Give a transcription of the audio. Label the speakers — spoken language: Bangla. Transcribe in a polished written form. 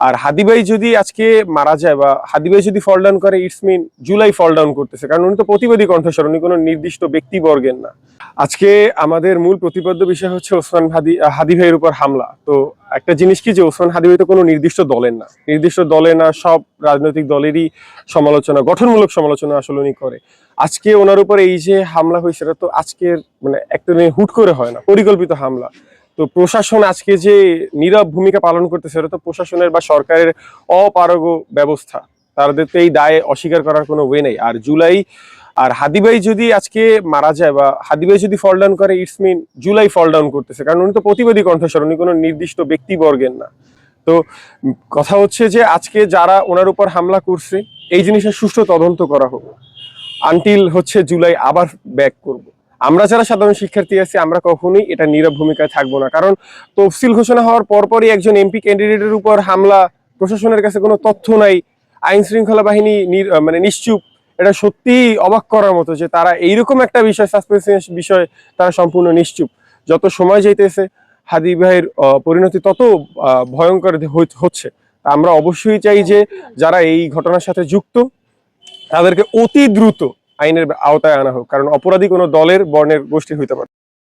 Speaker 1: আর হাদি ভাই যদি আজকে মারা যায় বা হাদি ভাই যদি ফল ডাউন করে, it's mean July fall down করতেছে, কারণ উনি তো প্রতিবাদী কণ্ঠস্বর, উনি কোনো নির্দিষ্ট ব্যক্তিবর্গের না। আজকে আমাদের মূল প্রতিপাদ্য বিষয় হচ্ছে ওসমান হাদি ভাইয়ের উপর হামলা। তো একটা জিনিস কি, যে ওসমান হাদি ভাই তো কোনো নির্দিষ্ট দলের না, সব রাজনৈতিক দলেরই সমালোচনা, গঠনমূলক সমালোচনা আসলে উনি করে। আজকে ওনার উপর এই যে হামলা হয়েছে, এটা তো আজকের মানে একটা হুট করে হয় না, পরিকল্পিত হামলা। তো প্রশাসন আজকে যে নীরব ভূমিকা পালন করতেছে, এটা তো প্রশাসনের বা সরকারের অপারগ ব্যবস্থা। তাদের তো এই দায় অস্বীকার করার কোনো ওয়ে নেই। আর হাদি ভাই যদি আজকে মারা যায় বা হাদি ভাই যদি ফল ডাউন করে, it's mean July fall down করতেছে, কারণ উনি তো প্রতিবাদী কণ্ঠস্বর, উনি কোনো নির্দিষ্ট ব্যক্তিবর্গের না। তো কথা হচ্ছে যে আজকে যারা ওনার উপর হামলা করছে, এই জিনিসের সুষ্ঠু তদন্ত করা হোক, আনটিল হচ্ছে জুলাই আবার ব্যাক করব। আমরা যারা সাধারণ শিক্ষার্থী আছি, আমরা কখনোই এটা নীরব ভূমিকায় থাকবো না। কারণ তফসিল ঘোষণা হওয়ার পরপরই একজন এমপি ক্যান্ডিডেটের উপর হামলা, প্রশাসনের কাছে কোনো তথ্য নাই, আইন শৃঙ্খলা বাহিনী মানে নিশ্চুপ। এটা সত্যি অবাক করার মতো যে তারা এইরকম একটা বিষয়, সাসপেন্স বিষয়, তারা সম্পূর্ণ নিশ্চুপ। যত সময় যাইতেছে হাদি ভাইয়ের পরিণতি তত ভয়ঙ্কর হচ্ছে। আমরা অবশ্যই চাই যে যারা এই ঘটনার সাথে যুক্ত, তাদেরকে অতি দ্রুত আইনের আওতায় আনা হোক, কারণ অপরাধী কোনো দলের, বর্ণের, গোষ্ঠীর হইতে পারে।